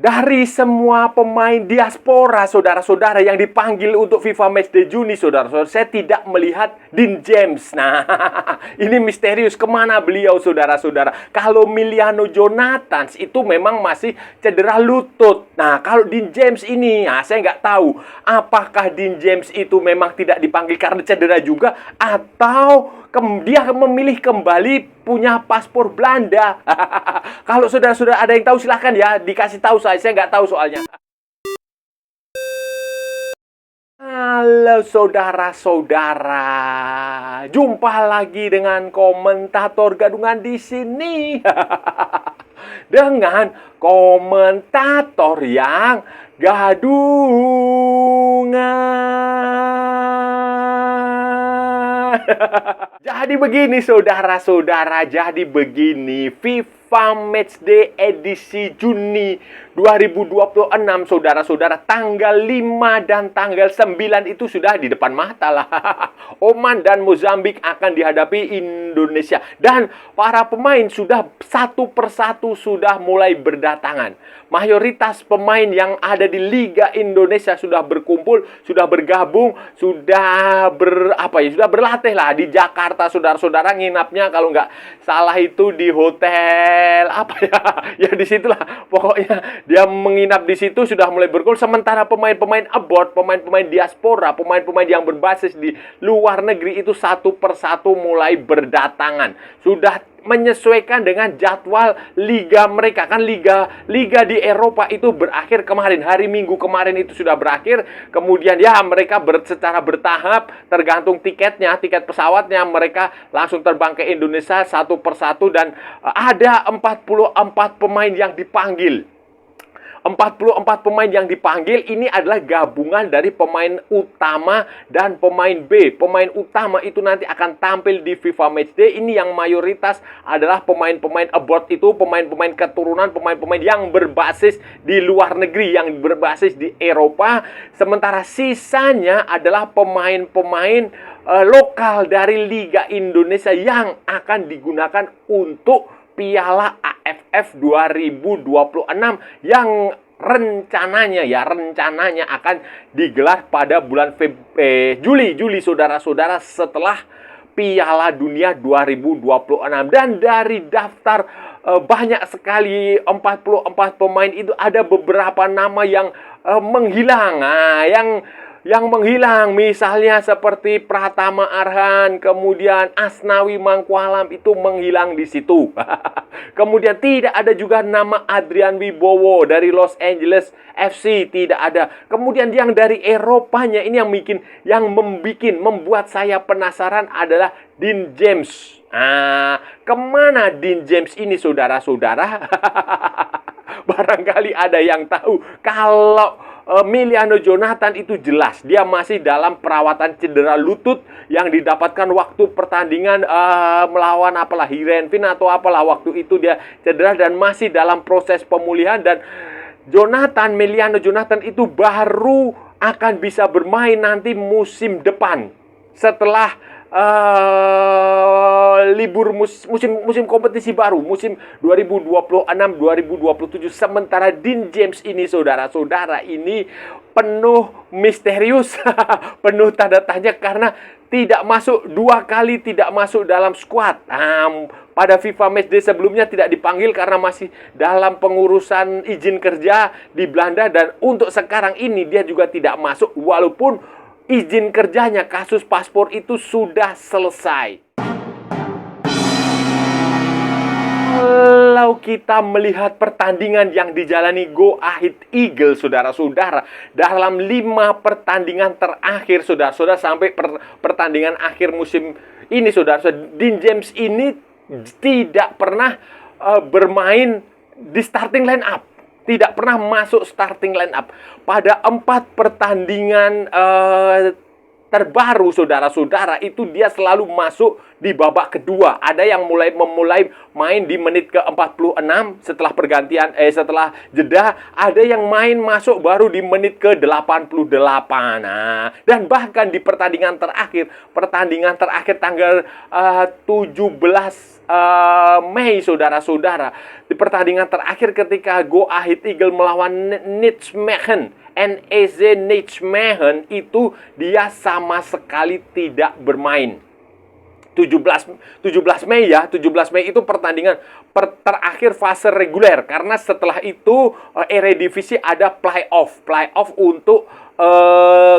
Dari semua pemain diaspora, saudara-saudara, yang dipanggil untuk FIFA Matchday Juni, saudara-saudara, saya tidak melihat Dean James. Nah, ini misterius. Kemana beliau, saudara-saudara? Kalau Emiliano Jonathans itu memang masih cedera lutut. Nah, kalau Dean James ini, nah, saya nggak tahu. Apakah Dean James itu memang tidak dipanggil karena cedera juga, atau dia memilih kembali punya paspor Belanda. Kalau saudara-saudara ada yang tahu, silahkan ya dikasih tahu saya nggak tahu soalnya. Halo saudara-saudara, jumpa lagi dengan komentator gadungan di sini. Dengan komentator yang gadungan. Jadi begini saudara-saudara, jadi begini, FIFA Matchday edisi Juni 2026, saudara-saudara, tanggal 5 dan tanggal 9 itu sudah di depan mata lah. Oman dan Mozambik akan dihadapi Indonesia. Dan para pemain sudah satu persatu sudah mulai berdatangan. Mayoritas pemain yang ada di Liga Indonesia sudah berkumpul, sudah bergabung, sudah berlatih lah di Jakarta, saudara-saudara. Nginapnya kalau nggak salah itu di hotel ya disitulah pokoknya dia menginap di situ, sudah mulai berkumpul. Sementara pemain-pemain abroad, pemain-pemain diaspora, pemain-pemain yang berbasis di luar negeri itu satu persatu mulai berdatangan, sudah menyesuaikan dengan jadwal liga mereka. Kan liga di Eropa itu berakhir kemarin, hari Minggu kemarin itu sudah berakhir. Kemudian ya mereka secara bertahap, tergantung tiketnya, tiket pesawatnya, mereka langsung terbang ke Indonesia satu persatu. Dan ada 44 pemain yang dipanggil. 44 pemain yang dipanggil ini adalah gabungan dari pemain utama dan pemain B. Pemain utama itu nanti akan tampil di FIFA Matchday. Ini yang mayoritas adalah pemain-pemain abroad, itu pemain-pemain keturunan, pemain-pemain yang berbasis di luar negeri, yang berbasis di Eropa. Sementara sisanya adalah pemain-pemain lokal dari Liga Indonesia yang akan digunakan untuk Piala AFF 2026 yang rencananya akan digelar pada bulan Juli, saudara-saudara, setelah Piala Dunia 2026. Dan dari daftar banyak sekali 44 pemain itu ada beberapa nama yang menghilang. Nah, yang menghilang misalnya seperti Pratama Arhan, kemudian Asnawi Mangkualam itu menghilang di situ. Kemudian tidak ada juga nama Adrian Wibowo dari Los Angeles FC, tidak ada. Kemudian yang dari Eropanya ini yang membuat saya penasaran adalah Dean James. Kemana Dean James ini, saudara-saudara? Barangkali ada yang tahu. Kalau Emiliano Jonathans itu jelas dia masih dalam perawatan cedera lutut yang didapatkan waktu pertandingan melawan Heerenveen atau waktu itu dia cedera dan masih dalam proses pemulihan. Dan Emiliano Jonathans itu baru akan bisa bermain nanti musim depan, setelah libur musim kompetisi baru, musim 2026-2027. Sementara Dean James ini, saudara-saudara, ini penuh misterius, penuh tanda tanya karena tidak masuk, 2 kali tidak masuk dalam skuad. Pada FIFA Matchday sebelumnya tidak dipanggil karena masih dalam pengurusan izin kerja di Belanda, dan untuk sekarang ini dia juga tidak masuk walaupun izin kerjanya, kasus paspor itu sudah selesai. Kalau kita melihat pertandingan yang dijalani Go Ahead Eagles, saudara-saudara, dalam 5 pertandingan terakhir, saudara-saudara, sampai pertandingan akhir musim ini, saudara-saudara, Dean James ini tidak pernah bermain di starting line up. Tidak pernah masuk starting line up. Pada 4 pertandingan terbaru, saudara-saudara, itu dia selalu masuk di babak kedua. Ada yang memulai main di menit ke-46 setelah pergantian setelah jeda, ada yang masuk baru di menit ke-88. Dan bahkan di pertandingan terakhir tanggal 17 Mei, saudara-saudara. Di pertandingan terakhir ketika Go Ahead Eagle melawan Nijmegen, NEC Nijmegen, itu dia sama sekali tidak bermain. 17 Mei ya, 17 Mei itu pertandingan terakhir fase reguler, karena setelah itu Eredivisie ada playoff untuk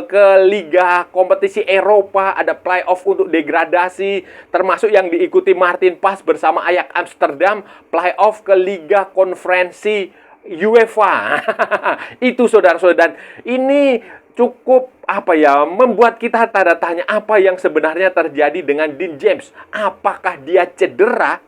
ke Liga Kompetisi Eropa, ada playoff untuk degradasi, termasuk yang diikuti Martin Pas bersama Ajax Amsterdam, playoff ke Liga Konferensi UEFA. Itu saudara-saudara, dan ini cukup membuat kita tanda tanya apa yang sebenarnya terjadi dengan Dean James. Apakah dia cedera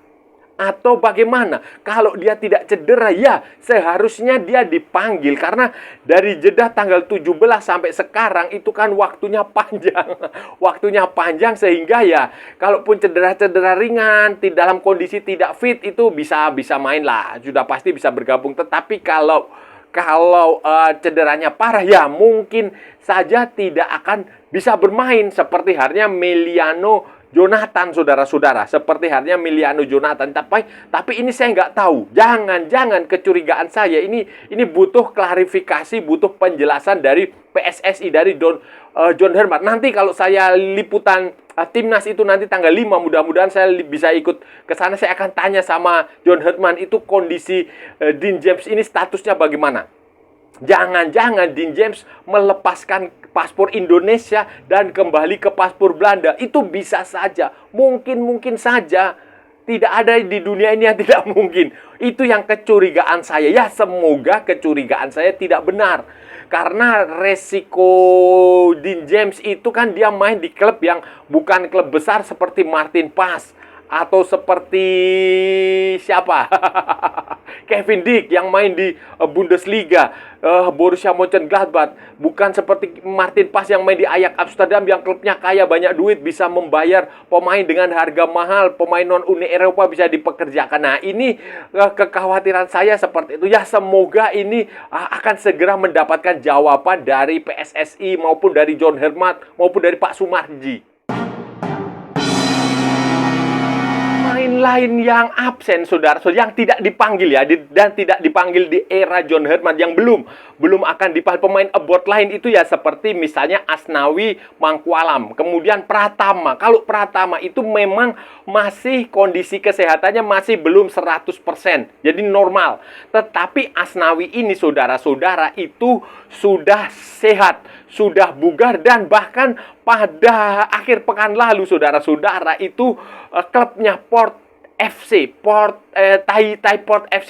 atau bagaimana? Kalau dia tidak cedera, ya seharusnya dia dipanggil, karena dari jeda tanggal 17 sampai sekarang itu kan waktunya panjang. Waktunya panjang, sehingga ya kalaupun cedera-cedera ringan, dalam kondisi tidak fit, itu bisa main lah, sudah pasti bisa bergabung. Tetapi kalau cederanya parah, ya mungkin saja tidak akan bisa bermain, seperti halnya Emiliano Jonathan, saudara-saudara. Seperti halnya Emiliano Jonathan. Tapi ini saya nggak tahu. Jangan kecurigaan saya ini butuh klarifikasi, butuh penjelasan dari PSSI, dari John Herman. Nanti kalau saya liputan timnas itu nanti tanggal 5, mudah-mudahan saya bisa ikut ke sana. Saya akan tanya sama John Herman, itu kondisi Dean James ini statusnya bagaimana. Jangan-jangan Dean James melepaskan paspor Indonesia dan kembali ke paspor Belanda. Itu bisa saja, mungkin saja. Tidak ada di dunia ini yang tidak mungkin. Itu yang kecurigaan saya. Ya, semoga kecurigaan saya tidak benar. Karena resiko Dean James itu kan dia main di klub yang bukan klub besar seperti Martin Pas, atau seperti siapa? Kevin Dick yang main di Bundesliga, Borussia Mönchengladbach. Bukan seperti Martin Pas yang main di Ajax Amsterdam yang klubnya kaya, banyak duit, bisa membayar pemain dengan harga mahal, pemain non-Uni Eropa bisa dipekerjakan. Nah, ini kekhawatiran saya seperti itu. Ya, semoga ini akan segera mendapatkan jawaban dari PSSI maupun dari John Herman maupun dari Pak Sumarji. Lain yang absen, saudara, yang tidak dipanggil ya, dan tidak dipanggil di era John Herman, yang belum akan dipanggil pemain abroad lain itu ya, seperti misalnya Asnawi Mangkualam, kemudian Pratama. Kalau Pratama itu memang masih kondisi kesehatannya masih belum 100%, jadi normal. Tetapi Asnawi ini, saudara-saudara, itu sudah sehat, sudah bugar, dan bahkan pada akhir pekan lalu, saudara-saudara, itu klubnya Port FC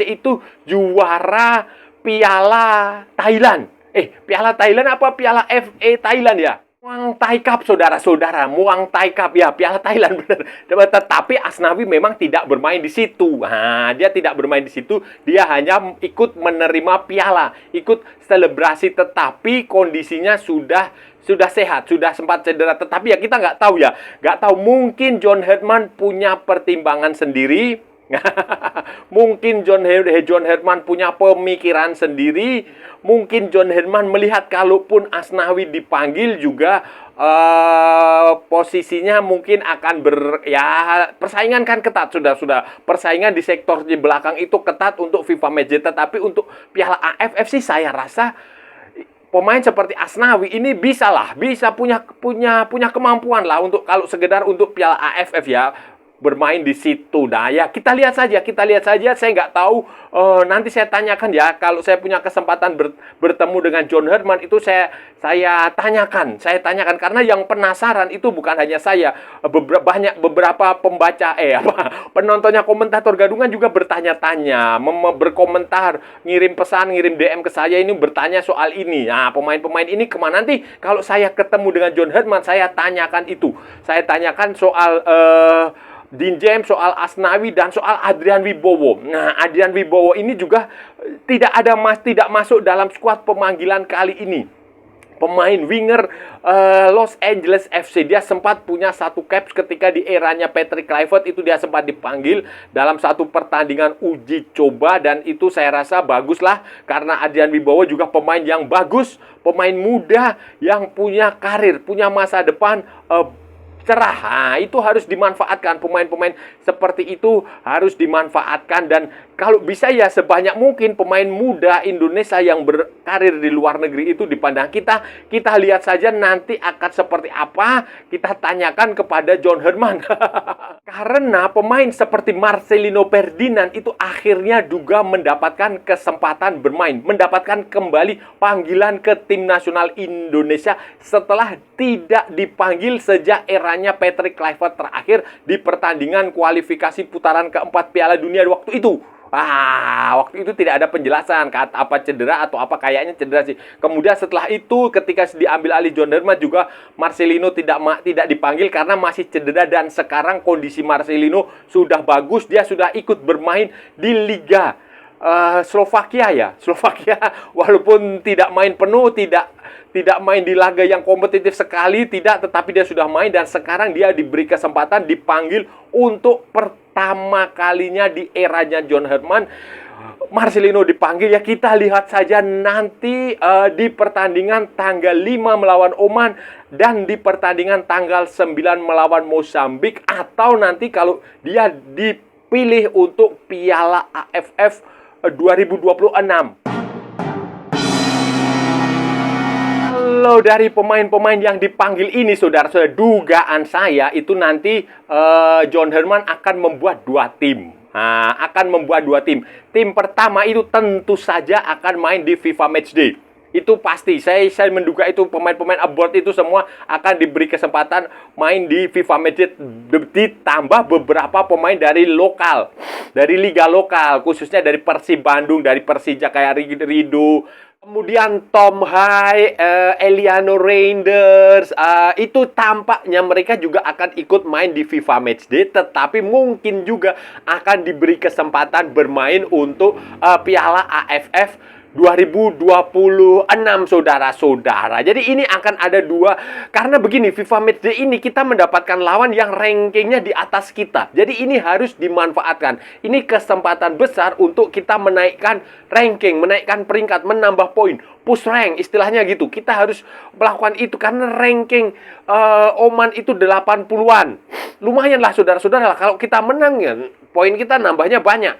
itu juara Piala Thailand. Piala Thailand apa Piala FA Thailand ya? Muang Thai Cup, saudara-saudara. Muang Thai Cup ya, Piala Thailand benar. Tetapi Asnawi memang tidak bermain di situ. Nah, dia tidak bermain di situ. Dia hanya ikut menerima piala, ikut selebrasi, tetapi kondisinya sudah sehat, sudah sempat cedera. Tetapi ya kita nggak tahu ya. Nggak tahu, mungkin John Herman punya pertimbangan sendiri. Mungkin John Herman punya pemikiran sendiri. Mungkin John Herman melihat kalaupun Asnawi dipanggil juga posisinya mungkin akan persaingan kan ketat, sudah persaingan di sektor di belakang itu ketat untuk FIFA Matchday. Tapi untuk Piala AFF sih saya rasa pemain seperti Asnawi ini bisa punya kemampuan lah untuk kalau sekedar untuk Piala AFF ya, bermain di situ. Nah ya, kita lihat saja. Saya nggak tahu, nanti saya tanyakan ya, kalau saya punya kesempatan bertemu dengan John Herman itu saya tanyakan karena yang penasaran itu bukan hanya saya, beberapa pembaca penontonnya komentator Gadungan juga bertanya-tanya, berkomentar, ngirim pesan, ngirim DM ke saya, ini bertanya soal ini. Nah, pemain-pemain ini kemana? Nanti kalau saya ketemu dengan John Herman, saya tanyakan itu. Saya tanyakan soal Dean James, soal Asnawi, dan soal Adrian Wibowo. Nah, Adrian Wibowo ini juga tidak masuk dalam skuad pemanggilan kali ini. Pemain winger Los Angeles FC. Dia sempat punya satu caps ketika di eranya Patrick Kluivert, itu dia sempat dipanggil dalam satu pertandingan uji coba, dan itu saya rasa baguslah karena Adrian Wibowo juga pemain yang bagus, pemain muda yang punya karir, punya masa depan cerah. Nah, itu harus dimanfaatkan. Pemain-pemain seperti itu harus dimanfaatkan. Dan kalau bisa ya sebanyak mungkin pemain muda Indonesia yang berkarir di luar negeri itu dipandang kita. Kita lihat saja nanti akan seperti apa. Kita tanyakan kepada John Herman. Karena pemain seperti Marcelino Ferdinand itu akhirnya juga mendapatkan kesempatan bermain. Mendapatkan kembali panggilan ke tim nasional Indonesia setelah tidak dipanggil sejak eranya Patrick Kluivert terakhir di pertandingan kualifikasi putaran keempat Piala Dunia waktu itu. Waktu itu tidak ada penjelasan kata apa cedera atau apa, kayaknya cedera sih. Kemudian setelah itu ketika diambil alih John Herman juga Marcelino tidak dipanggil karena masih cedera, dan sekarang kondisi Marcelino sudah bagus, dia sudah ikut bermain di Liga Slovakia ya. Slovakia walaupun tidak main penuh, tidak main di laga yang kompetitif sekali, tetapi dia sudah main dan sekarang dia diberi kesempatan dipanggil untuk pertama kalinya di eranya John Herman. Marcelino dipanggil, ya kita lihat saja nanti di pertandingan tanggal 5 melawan Oman dan di pertandingan tanggal 9 melawan Mozambik, atau nanti kalau dia dipilih untuk Piala AFF 2026. Kalau dari pemain-pemain yang dipanggil ini, saudara-saudara, dugaan saya itu nanti John Herman akan membuat dua tim. Akan membuat dua tim. Tim pertama itu tentu saja akan main di FIFA Matchday. Itu pasti. Saya menduga itu pemain-pemain abroad itu semua akan diberi kesempatan main di FIFA Matchday. Ditambah beberapa pemain dari lokal, dari liga lokal, khususnya dari Persib Bandung, dari Persija kayak Rido. Kemudian Tom Hai, Eliano Reinders, itu tampaknya mereka juga akan ikut main di FIFA Matchday, tetapi mungkin juga akan diberi kesempatan bermain untuk Piala AFF 2026, saudara-saudara. Jadi ini akan ada dua, karena begini, FIFA Matchday ini kita mendapatkan lawan yang rankingnya di atas kita. Jadi ini harus dimanfaatkan. Ini kesempatan besar untuk kita menaikkan ranking, menaikkan peringkat, menambah poin, push rank, istilahnya gitu. Kita harus melakukan itu karena ranking Oman itu 80-an. Lumayan lah, saudara-saudara, kalau kita menang ya, poin kita nambahnya banyak.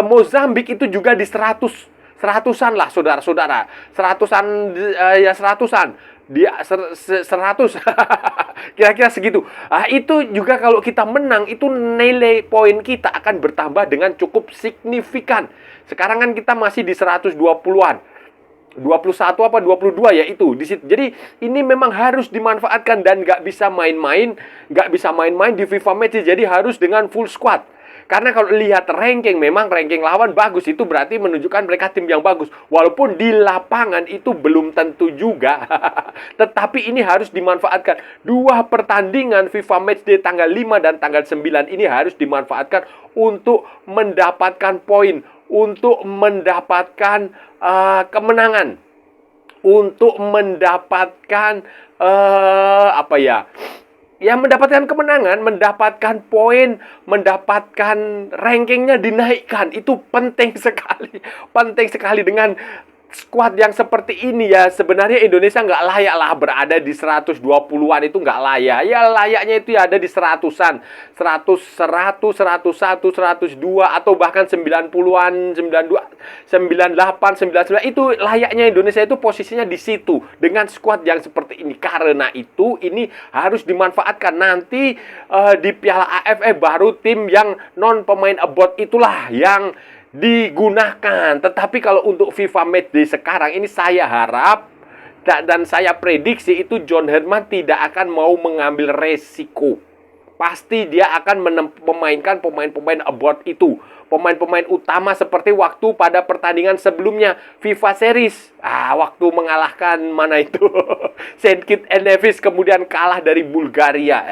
Mozambik itu juga di 100-an lah, saudara-saudara. 100-an. Dia 100. Kira-kira segitu. Itu juga kalau kita menang, itu nilai poin kita akan bertambah dengan cukup signifikan. Sekarang kan kita masih di 120-an. 21 apa 22 ya itu di situ. Jadi ini memang harus dimanfaatkan dan nggak bisa main-main di FIFA Match. Jadi harus dengan full squad. Karena kalau lihat ranking, memang ranking lawan bagus, itu berarti menunjukkan mereka tim yang bagus. Walaupun di lapangan itu belum tentu juga. Tetapi ini harus dimanfaatkan. Dua pertandingan FIFA Matchday tanggal 5 dan tanggal 9 ini harus dimanfaatkan untuk mendapatkan poin, untuk mendapatkan kemenangan, untuk mendapatkan mendapatkan kemenangan, mendapatkan poin, mendapatkan rankingnya dinaikkan. Itu penting sekali. Penting sekali. Dengan squad yang seperti ini ya, sebenarnya Indonesia nggak layak lah berada di 120-an, itu nggak layak. Ya layaknya itu ya ada di 100-an. 100, 100, 101, 102, atau bahkan 90-an, 92, 98, 99. Itu layaknya Indonesia itu posisinya di situ dengan squad yang seperti ini. Karena itu ini harus dimanfaatkan. Nanti di Piala AFF baru tim yang non pemain abroad itulah yang digunakan. Tetapi kalau untuk FIFA Matchday sekarang ini, saya harap dan saya prediksi itu John Herman tidak akan mau mengambil resiko. Pasti dia akan memainkan pemain-pemain abroad itu, pemain-pemain utama seperti waktu pada pertandingan sebelumnya FIFA Series. Waktu mengalahkan mana itu Saint Kitts and Nevis, kemudian kalah dari Bulgaria.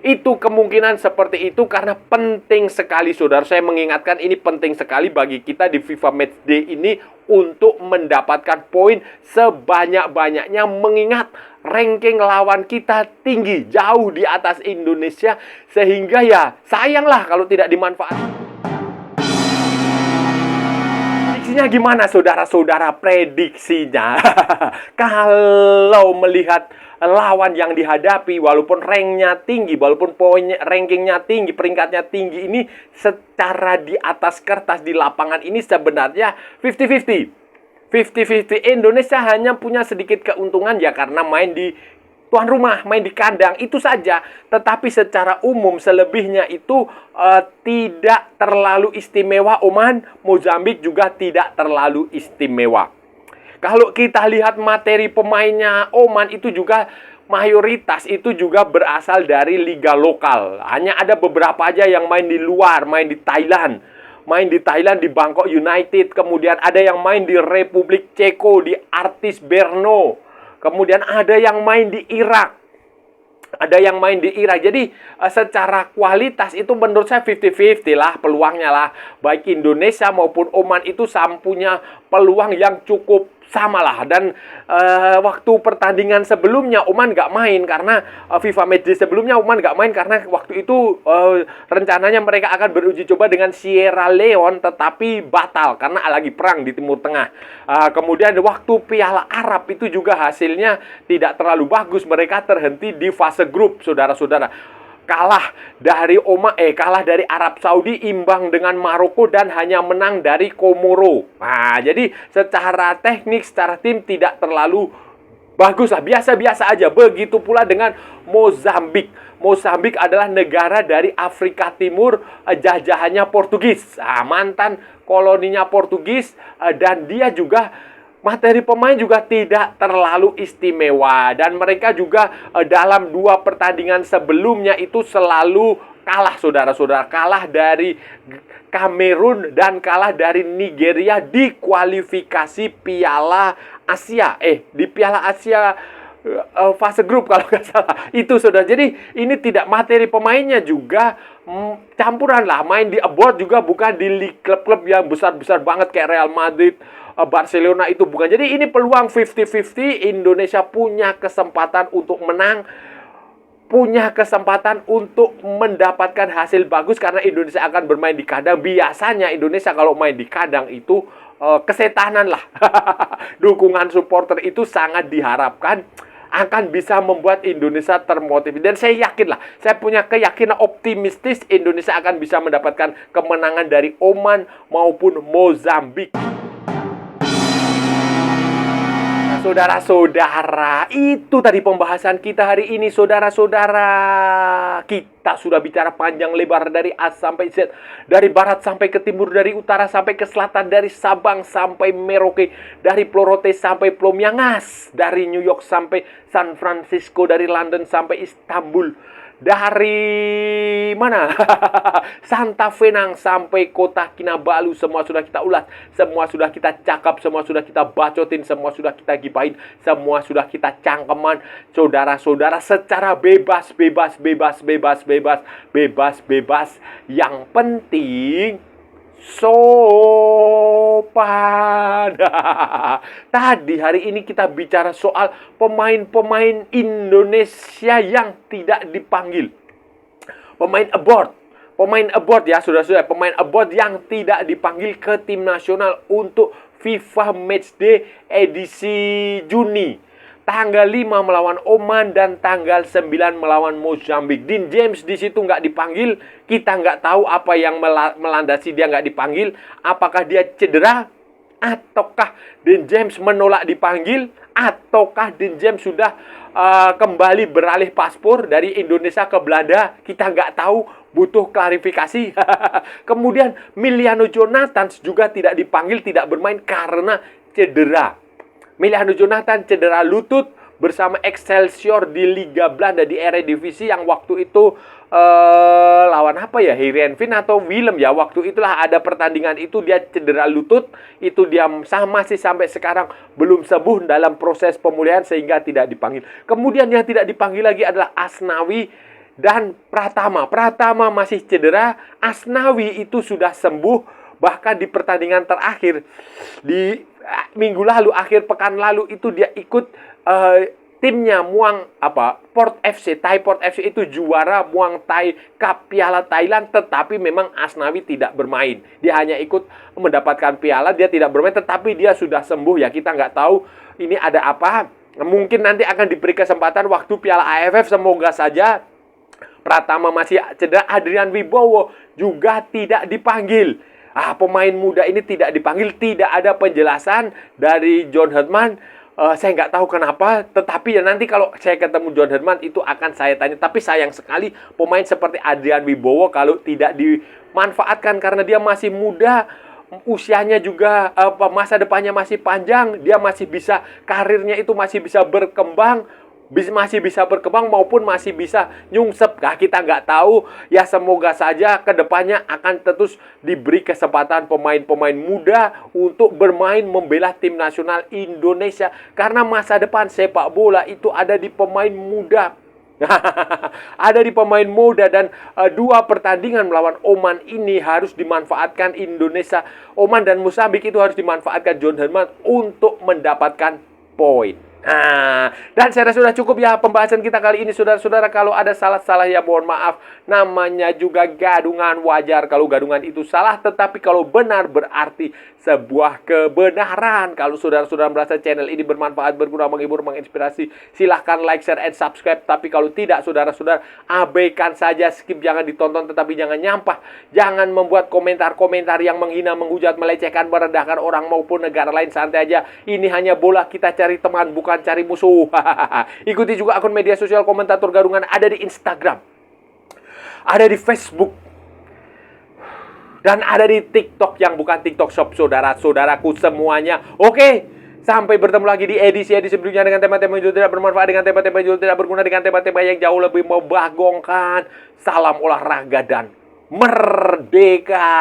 Itu kemungkinan seperti itu, karena penting sekali, saudara. Saya mengingatkan, ini penting sekali bagi kita di FIFA Matchday ini untuk mendapatkan poin sebanyak-banyaknya, mengingat ranking lawan kita tinggi, jauh di atas Indonesia, sehingga ya sayanglah kalau tidak dimanfaatkan. Prediksinya gimana saudara-saudara? Prediksinya kalau melihat lawan yang dihadapi, walaupun ranknya tinggi, walaupun poinnya, rankingnya tinggi, peringkatnya tinggi, ini secara di atas kertas di lapangan ini sebenarnya 50-50. 50-50. Indonesia hanya punya sedikit keuntungan ya karena main di tuan rumah, main di kandang, itu saja. Tetapi secara umum selebihnya itu tidak terlalu istimewa. Oman, Mozambik juga tidak terlalu istimewa. Kalau kita lihat materi pemainnya Oman itu juga mayoritas itu juga berasal dari liga lokal. Hanya ada beberapa aja yang main di luar, main di Thailand. Main di Thailand di Bangkok United. Kemudian ada yang main di Republik Ceko, di Artis Brno. Kemudian ada yang main di Irak. Ada yang main di Irak. Jadi secara kualitas itu menurut saya 50-50 lah peluangnya lah. Baik Indonesia maupun Oman itu punya peluang yang cukup sama lah. Dan waktu pertandingan sebelumnya Oman nggak main karena FIFA Matchday sebelumnya Oman nggak main karena waktu itu rencananya mereka akan beruji coba dengan Sierra Leone tetapi batal karena lagi perang di Timur Tengah. Kemudian waktu Piala Arab itu juga hasilnya tidak terlalu bagus, mereka terhenti di fase grup, saudara-saudara. Kalah dari kalah dari Arab Saudi, imbang dengan Maroko dan hanya menang dari Komoro. Nah, jadi secara teknik, secara tim tidak terlalu bagus lah, biasa-biasa aja. Begitu pula dengan Mozambik. Mozambik adalah negara dari Afrika Timur, jajahannya Portugis. Nah, mantan koloninya Portugis dan dia juga materi pemain juga tidak terlalu istimewa. Dan mereka juga dalam 2 pertandingan sebelumnya itu selalu kalah, saudara-saudara. Kalah dari Kamerun dan kalah dari Nigeria di kualifikasi Piala Asia. Di Piala Asia fase grup kalau nggak salah. Itu, saudara. Jadi ini tidak, materi pemainnya juga campuran lah. Main di abroad juga bukan di klub-klub yang besar-besar banget kayak Real Madrid, Barcelona, itu bukan. Jadi ini peluang 50-50. Indonesia punya kesempatan untuk menang, punya kesempatan untuk mendapatkan hasil bagus karena Indonesia akan bermain di kandang. Biasanya Indonesia kalau main di kandang itu kesetanan lah. Dukungan supporter itu sangat diharapkan akan bisa membuat Indonesia termotivasi. Dan saya yakin lah, saya punya keyakinan optimistis Indonesia akan bisa mendapatkan kemenangan dari Oman maupun Mozambik. Saudara-saudara, itu tadi pembahasan kita hari ini, saudara-saudara. Kita sudah bicara panjang lebar dari A sampai Z, dari barat sampai ke timur, dari utara sampai ke selatan, dari Sabang sampai Merauke, dari Plorote sampai Plomyangas, dari New York sampai San Francisco, dari London sampai Istanbul, dari mana? Santa Fenang sampai kota Kinabalu, semua sudah kita ulas, semua sudah kita cakap, semua sudah kita bacotin, semua sudah kita gibahin, semua sudah kita cangkeman, saudara-saudara, secara bebas. Yang penting sopan. Tadi hari ini kita bicara soal pemain-pemain Indonesia yang tidak dipanggil. Pemain abroad ya, saudara-saudara. Pemain abroad yang tidak dipanggil ke tim nasional untuk FIFA Matchday edisi Juni. Tanggal 5 melawan Oman dan tanggal 9 melawan Mozambik. Dean James di situ nggak dipanggil. Kita nggak tahu apa yang melandasi dia nggak dipanggil. Apakah dia cedera? Ataukah Dean James menolak dipanggil? Ataukah Dean James sudah kembali beralih paspor dari Indonesia ke Belanda? Kita nggak tahu, butuh klarifikasi. Kemudian Miliano Jonathan juga tidak dipanggil, tidak bermain karena cedera. Miliano Jonathan cedera lutut bersama Excelsior di Liga Belanda di Eredivisie yang waktu itu lawan apa ya, Heerenveen atau Willem ya, waktu itulah ada pertandingan itu dia cedera lutut, itu dia masih sampai sekarang belum sembuh dalam proses pemulihan sehingga tidak dipanggil. Kemudian yang tidak dipanggil lagi adalah Asnawi dan Pratama. Pratama masih cedera, Asnawi itu sudah sembuh, bahkan di pertandingan terakhir di minggu lalu, akhir pekan lalu itu dia ikut timnya Port FC, Thai Port FC itu juara Muang Thai Cup Piala Thailand, tetapi memang Asnawi tidak bermain. Dia hanya ikut mendapatkan piala, dia tidak bermain, tetapi dia sudah sembuh ya. Kita nggak tahu ini ada apa. Mungkin nanti akan diberi kesempatan waktu Piala AFF, semoga saja. Pratama masih cedera, Adrian Wibowo juga tidak dipanggil. Pemain muda ini tidak dipanggil, tidak ada penjelasan dari John Herdman. Saya nggak tahu kenapa, tetapi ya nanti kalau saya ketemu John Herdman itu akan saya tanya. Tapi sayang sekali pemain seperti Adrian Wibowo kalau tidak dimanfaatkan karena dia masih muda, usianya juga masa depannya masih panjang, dia masih bisa, karirnya itu masih bisa berkembang, maupun masih bisa nyungsep. Kita nggak tahu ya, semoga saja kedepannya akan terus diberi kesempatan pemain-pemain muda untuk bermain membela tim nasional Indonesia, karena masa depan sepak bola itu ada di pemain muda. Ada di pemain muda, dan dua pertandingan melawan Oman ini harus dimanfaatkan Indonesia. Oman dan Mozambik itu harus dimanfaatkan John Herdman untuk mendapatkan poin. Dan saya rasa sudah cukup ya pembahasan kita kali ini, saudara-saudara. Kalau ada salah-salah ya mohon maaf. Namanya juga gadungan, wajar kalau gadungan itu salah, tetapi kalau benar berarti sebuah kebenaran. Kalau saudara-saudara merasa channel ini bermanfaat, berguna, menghibur, menginspirasi, silahkan like, share, and subscribe. Tapi kalau tidak, saudara-saudara, abaikan saja, skip, jangan ditonton, tetapi jangan nyampah. Jangan membuat komentar-komentar yang menghina, menghujat, melecehkan, merendahkan orang maupun negara lain. Santai aja. Ini hanya bola, kita cari teman, bukan cari musuh. Ikuti juga akun media sosial Komentator Gadungan, ada di Instagram, ada di Facebook, dan ada di TikTok yang bukan TikTok Shop, saudara-saudaraku semuanya. Oke, sampai bertemu lagi di edisi-edisi berikutnya dengan tema-tema yang tidak bermanfaat, dengan tema-tema yang tidak berguna, dengan tema-tema yang jauh lebih membagongkan. Salam olahraga dan merdeka.